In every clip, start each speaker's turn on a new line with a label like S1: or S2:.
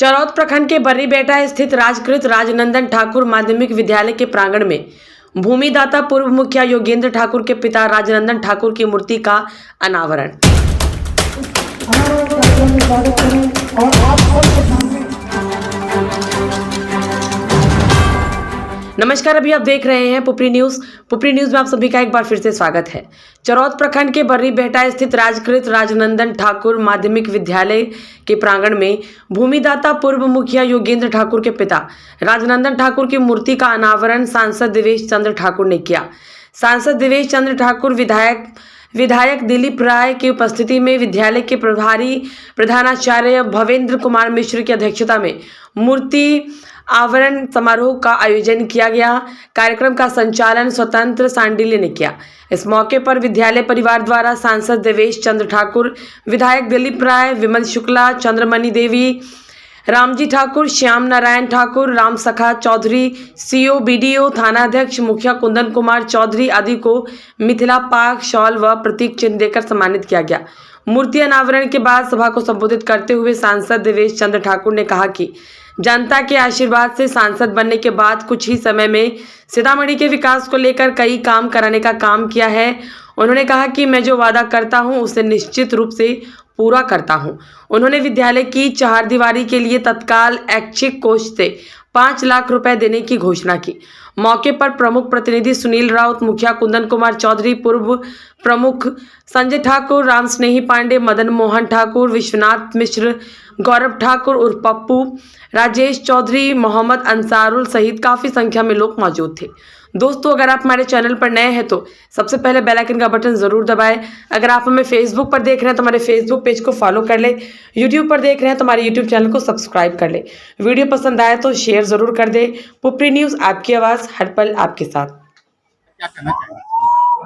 S1: चरौद प्रखंड के बर्रीबेटा स्थित राजकृत राजनंदन ठाकुर माध्यमिक विद्यालय के प्रांगण में भूमिदाता पूर्व मुखिया योगेंद्र ठाकुर के पिता राजनंदन ठाकुर की मूर्ति का अनावरण। नमस्कार, अभी आप देख रहे हैं पुपरी न्यूज में आप सभी का एक बार फिर से स्वागत है। चरौद प्रखंड के बर्रीबेटा स्थित राजकृत राजनंदन ठाकुर माध्यमिक विद्यालय के प्रांगण में भूमिदाता पूर्व मुखिया योगेंद्र ठाकुर के पिता राजनंदन ठाकुर की मूर्ति का अनावरण सांसद देवेश चंद्र ठाकुर ने किया। सांसद देवेश चंद्र ठाकुर विधायक दिलीप राय की उपस्थिति में विद्यालय के प्रधानाचार्य भवेंद्र कुमार मिश्र की अध्यक्षता में मूर्ति आवरण समारोह का आयोजन किया गया। कार्यक्रम का संचालन स्वतंत्र सांडिल्य ने किया। इस मौके पर विद्यालय परिवार द्वारा सांसद देवेश चंद्र ठाकुर, विधायक दिलीप राय, विमल शुक्ला, चंद्रमणि देवी, रामजी ठाकुर, श्याम नारायण ठाकुर, राम सखा चौधरी, सीओ, बीडीओ, थानाध्यक्ष, मुखिया कुंदन कुमार चौधरी आदि को मिथिला पाक, शॉल व प्रतीक चिन्ह देकर सम्मानित किया गया। मूर्ति अनावरण के बाद सभा को संबोधित करते हुए सांसद देवेश चंद्र ठाकुर ने कहा कि जनता के आशीर्वाद से सांसद बनने के बाद कुछ ही समय में सीतामढ़ी के विकास को लेकर कई काम कराने का काम किया है। उन्होंने कहा कि मैं जो वादा करता हूं उसे निश्चित रूप से पूरा करता हूं। उन्होंने विद्यालय की चहारदीवारी के लिए तत्काल ऐच्छिक कोष से 5 लाख रुपए देने की घोषणा की। मौके पर प्रमुख प्रतिनिधि सुनील राउत, मुखिया कुंदन कुमार चौधरी, पूर्व प्रमुख संजय ठाकुर, राम स्नेही पांडे, मदन मोहन ठाकुर, विश्वनाथ मिश्र, गौरव ठाकुर उर्फ पप्पू, राजेश चौधरी, मोहम्मद अंसारुल सहित काफी संख्या में लोग मौजूद थे। दोस्तों, अगर आप हमारे चैनल पर नए हैं तो सबसे पहले बेल आइकन का बटन जरूर दबाएं। अगर आप हमें फेसबुक पर देख रहे हैं तो हमारे फेसबुक पेज को फॉलो कर ले। यूट्यूब पर देख रहे हैं तो हमारे यूट्यूब चैनल को सब्सक्राइब कर ले। वीडियो पसंद आए तो शेयर जरूर कर दे। पुपरी न्यूज, आपकी आवाज हर पल आपके साथ।
S2: क्या कहना चाहिए?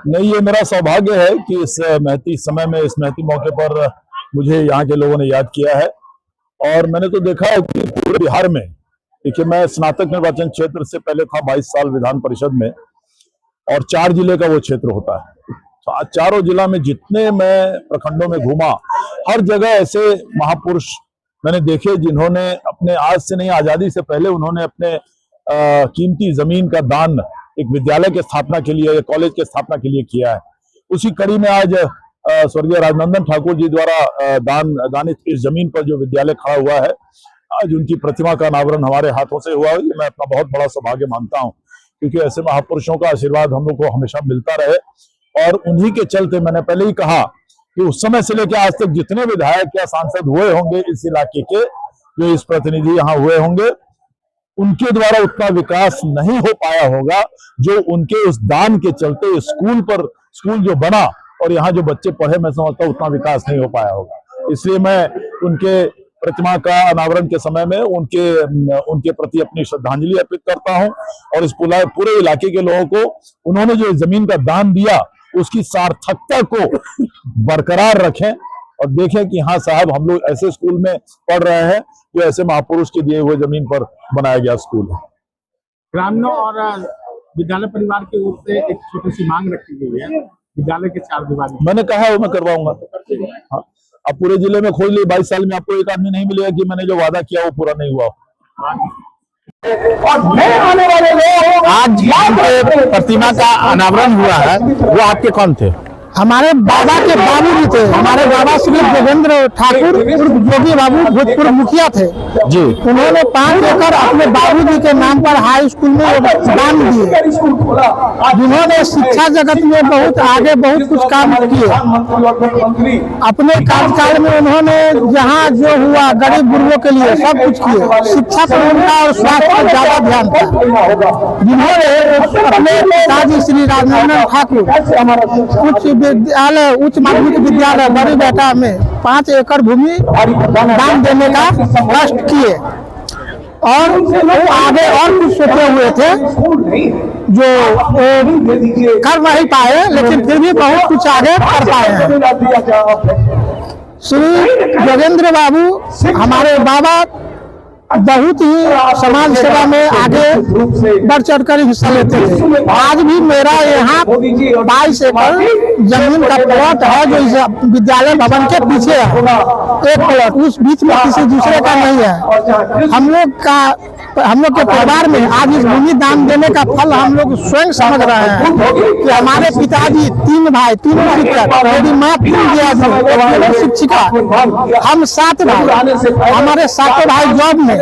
S2: नहीं, ये मेरा सौभाग्य है कि इस महती समय में, इस महती मौके पर मुझे यहाँ के लोगों ने याद किया है। और मैंने तो देखा है कि पूरे बिहार में, देखिए, मैं स्नातक निर्वाचन क्षेत्र से पहले था 22 साल विधान परिषद में, और 4 जिले का वो क्षेत्र होता है। तो चारों जिला में जितने मैं प्रखंडों में घूमा, हर जगह ऐसे महापुरुष मैंने देखे जिन्होंने अपने, आज से नहीं आजादी से पहले, उन्होंने अपने कीमती जमीन का दान एक विद्यालय के स्थापना के लिए, कॉलेज के स्थापना के लिए किया है। उसी कड़ी में आज स्वर्गीय राजनंदन ठाकुर जी द्वारा दानित इस जमीन पर जो विद्यालय खड़ा हुआ है, आज उनकी प्रतिमा का अनावरण हमारे हाथों से हुआ है। मैं अपना बहुत बड़ा सौभाग्य मानता हूं, क्योंकि ऐसे महापुरुषों का आशीर्वाद हम लोग को हमेशा मिलता रहे। और उन्हीं के चलते मैंने पहले ही कहा कि उस समय से लेकर आज तक जितने विधायक या सांसद हुए होंगे इस इलाके के, जो इस प्रतिनिधि यहाँ हुए होंगे, उनके द्वारा उतना विकास नहीं हो पाया होगा जो उनके उस दान के चलते स्कूल जो बना और यहाँ जो बच्चे पढ़े, मैं समझता हूँ उतना विकास नहीं हो पाया होगा। इसलिए मैं उनके प्रतिमा का अनावरण के समय में उनके प्रति अपनी श्रद्धांजलि अर्पित करता हूं। और इस पूरे इलाके के लोगों को उन्होंने जो जमीन का दान दिया, उसकी सार्थकता को बरकरार रखें और देखें कि हाँ साहब, हम लोग ऐसे स्कूल में पढ़ रहे हैं जो ऐसे महापुरुष के दिए हुए जमीन पर बनाया गया स्कूल है।
S3: ग्रामीणों और विद्यालय परिवार की ओर से एक छोटी सी मांग रखी गई है, विद्यालय के चारदीवारी।
S2: मैंने कहा है वो मैं करवाऊंगा। हाँ, अब पूरे जिले में खोज ली, 22 साल में आपको एक आदमी नहीं मिलेगा कि मैंने जो वादा किया वो पूरा नहीं हुआ।
S3: आज प्रतिमा का अनावरण हुआ है, वो आपके कौन थे?
S4: हमारे बाबा के बाबू जी थे। हमारे बाबा श्री योगेंद्र ठाकुर योगी बाबू भूतपूर्व मुखिया थे
S2: जी।
S4: उन्होंने 5 एकड़ अपने बाबूजी के नाम पर हाई स्कूल में दान दिए, जिन्होंने शिक्षा जगत में बहुत आगे बहुत कुछ काम किए। अपने कार्यकाल में उन्होंने जहाँ जो हुआ गरीब गुरुओं के लिए सब कुछ किए। शिक्षा पर उनका और स्वास्थ्य पर ज्यादा ध्यान था, जिन्होंने अपने पिताजी श्री राजनंदन ठाकुर उच्च माध्यमिक विद्यालय बर्रीबेटा में 5 एकड़ भूमि दान देने का कष्ट किए। और वो आगे और कुछ सोचे हुए थे जो कर नहीं पाए, लेकिन फिर भी बहुत कुछ आगे कर पाए हैं। श्री योगेंद्र बाबू हमारे बाबा बहुत ही समाज सेवा में आगे बढ़ चढ़कर हिस्सा लेते थे। आज भी मेरा यहाँ 22 एकड़ जमीन का प्लॉट है जो इस विद्यालय भवन के पीछे है, एक प्लॉट, उस बीच में किसी दूसरे का नहीं है। हम लोग के परिवार में आज इस भूमि दान देने का फल हम लोग स्वयं समझ रहे हैं कि हमारे पिताजी 3 भाई, 3 शिक्षक, मेरी माँ 3 दिया शिक्षिका, हम 7 भाई, हमारे 7 भाई जॉब में,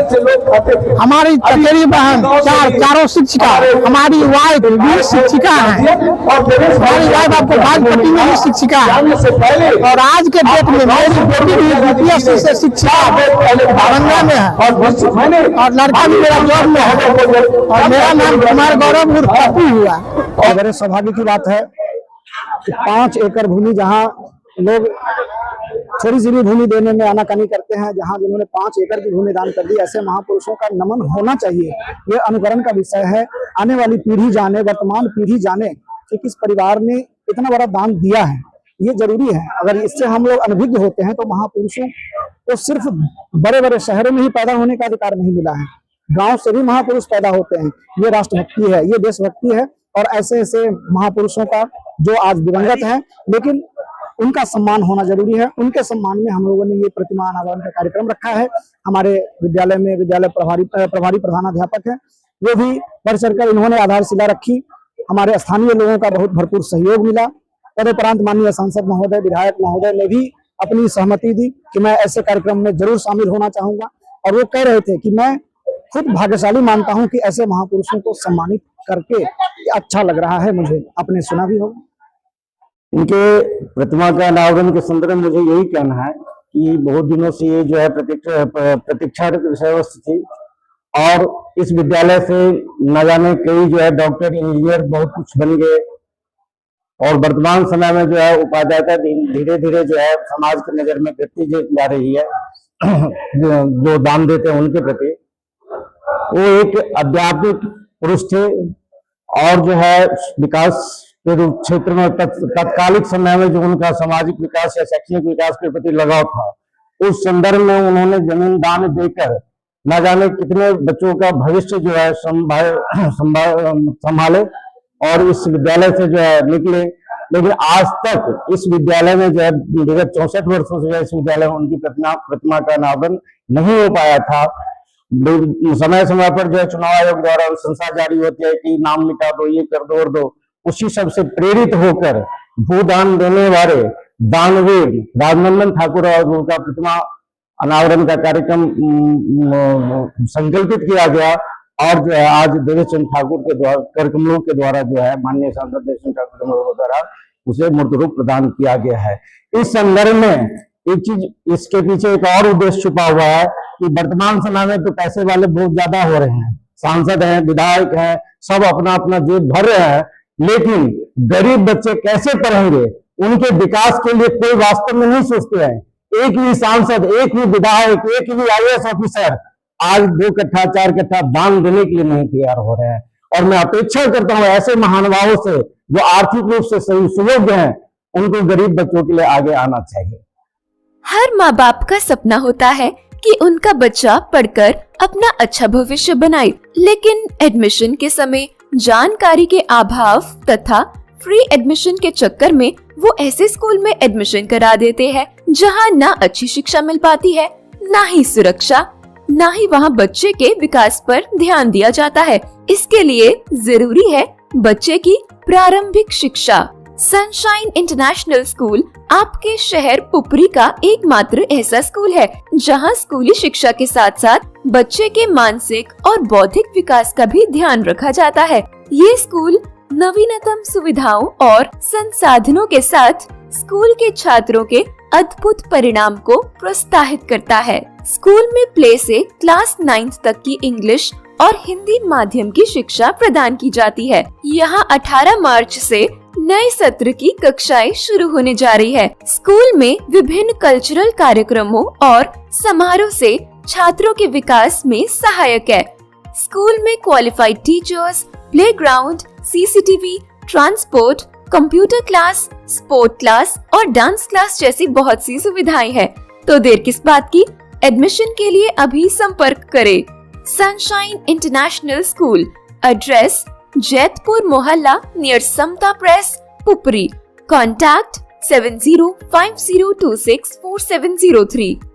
S4: हमारी चचेरी बहन 4 शिक्षिका, हमारी वाइफ भी शिक्षिका है, हमारी वाइफ आपको भाजपट्टी में भी शिक्षिका है, और आज के डेट में मेरी बेटी भी यूपीएससी से शिक्षिका दरभंगा में है, और लड़का भी मेरा जॉब में है, और मेरा नाम कुमार गौरव उर्फ पप्पू हुआ।
S5: और बड़े सौभाग्य की बात है कि 5 एकड़ भूमि जहां लोग थोड़ी सी भी भूमि देने में आनाकानी करते हैं, जहां जिन्होंने 5 एकड़ की भूमि दान कर दी, ऐसे महापुरुषों का नमन होना चाहिए। ये अनुकरण का विषय है। आने वाली पीढ़ी जाने, वर्तमान पीढ़ी जाने कि किस परिवार ने इतना बड़ा दान दिया है, ये जरूरी है। अगर इससे हम लोग अनभिज्ञ होते हैं तो महापुरुषों को सिर्फ बड़े बड़े शहरों में ही पैदा होने का अधिकार नहीं मिला है, गांव से भी महापुरुष पैदा होते हैं। ये राष्ट्रभक्ति है, ये देशभक्ति है, और ऐसे ऐसे महापुरुषों का जो आज दिवंगत है लेकिन उनका सम्मान होना जरूरी है। उनके सम्मान में हम लोगों ने ये प्रतिमा अनावरण का कार्यक्रम रखा है। हमारे विद्यालय में विद्यालय प्रभारी प्रधानाध्यापक है, वो भी बढ़ चढ़कर इन्होंने आधारशिला रखी। हमारे स्थानीय लोगों का बहुत भरपूर सहयोग मिला। तदुपरांत माननीय सांसद महोदय, विधायक महोदय ने भी अपनी सहमति दी कि मैं ऐसे कार्यक्रम में जरूर शामिल होना चाहूंगा, और वो कह रहे थे कि मैं खुद भाग्यशाली मानता हूं कि ऐसे महापुरुषों को सम्मानित करके अच्छा लग रहा है मुझे। आपने सुना भी होगा।
S6: इनके प्रतिमा का अनावरण के संदर्भ में मुझे यही कहना है कि बहुत दिनों से ये जो है प्रतीक्षा विषय वस्तु थी, और इस विद्यालय से न जाने कई जो है डॉक्टर, इंजीनियर बहुत कुछ बन गए, और वर्तमान समय में जो है उपाध्यायता धीरे धीरे जो है समाज की नजर में गिरती जा रही है। जो दान देते हैं उनके प्रति वो एक आध्यात्मिक पुरुष थे, और जो है विकास के क्षेत्र में तत्कालिक समय में जो उनका सामाजिक विकास या शैक्षणिक विकास के प्रति लगाव था, उस संदर्भ में उन्होंने जमीन दान देकर न जाने कितने बच्चों का भविष्य जो है संभाले, और इस विद्यालय से जो है निकले। लेकिन आज तक इस विद्यालय में जो है विगत 64 वर्षों से इस विद्यालय में उनकी प्रतिमा का अनावरण नहीं हो पाया था। समय समय पर जो है चुनाव आयोग द्वारा अनुशंसा जारी होती है कि नाम मिटा दो, ये कर दो और दो, उसी सब से प्रेरित होकर भूदान देने वाले दानवीर राजनंदन ठाकुर और उनका प्रतिमा अनावरण का कार्यक्रम संकल्पित किया गया, और जो है आज देवेशचंद्र ठाकुर के द्वारा, करकमलों के द्वारा जो है माननीय सांसद देवेशचंद्र ठाकुर द्वारा उसे मूर्त रूप प्रदान किया गया है। इस संदर्भ में एक चीज, इसके पीछे एक और उद्देश्य छुपा हुआ है कि वर्तमान समय में तो पैसे वाले बहुत ज्यादा हो रहे हैं, सांसद हैं, विधायक हैं, सब अपना अपना जेब भर रहे हैं, लेकिन गरीब बच्चे कैसे पढ़ेंगे, उनके विकास के लिए कोई वास्तव में नहीं सोचते हैं। एक भी सांसद, एक भी विधायक, एक भी IAS ऑफिसर आज 2 कट्ठा 4 कट्ठा दान देने के लिए नहीं तैयार हो रहे हैं। और मैं अपेक्षा करता हूं ऐसे महानुभावों से जो आर्थिक रूप से सुयोग्य हैं, उनको गरीब बच्चों के लिए आगे आना चाहिए।
S7: हर माँ बाप का सपना होता है कि उनका बच्चा पढ़कर अपना अच्छा भविष्य बनाए, लेकिन एडमिशन के समय जानकारी के अभाव तथा फ्री एडमिशन के चक्कर में वो ऐसे स्कूल में एडमिशन करा देते हैं जहां ना अच्छी शिक्षा मिल पाती है, ना ही सुरक्षा, ना ही वहां बच्चे के विकास पर ध्यान दिया जाता है। इसके लिए जरूरी है बच्चे की प्रारंभिक शिक्षा। सनशाइन इंटरनेशनल स्कूल आपके शहर पुपरी का एकमात्र ऐसा स्कूल है जहां स्कूली शिक्षा के साथ साथ बच्चे के मानसिक और बौद्धिक विकास का भी ध्यान रखा जाता है। ये स्कूल नवीनतम सुविधाओं और संसाधनों के साथ स्कूल के छात्रों के अद्भुत परिणाम को प्रोत्साहित करता है। स्कूल में प्ले से क्लास 9 तक की इंग्लिश और हिंदी माध्यम की शिक्षा प्रदान की जाती है। यहाँ 18 मार्च से नए सत्र की कक्षाएं शुरू होने जा रही है। स्कूल में विभिन्न कल्चरल कार्यक्रमों और समारोह से छात्रों के विकास में सहायक है। स्कूल में qualified teachers, playground, CCTV, transport, computer class, sport class और डांस क्लास जैसी बहुत सी सुविधाएं हैं। तो देर किस बात की, एडमिशन के लिए अभी संपर्क करें। Sunshine international school, address Jaitpur मोहल्ला नियर समता प्रेस, पुपरी। कॉन्टैक्ट 7050264703।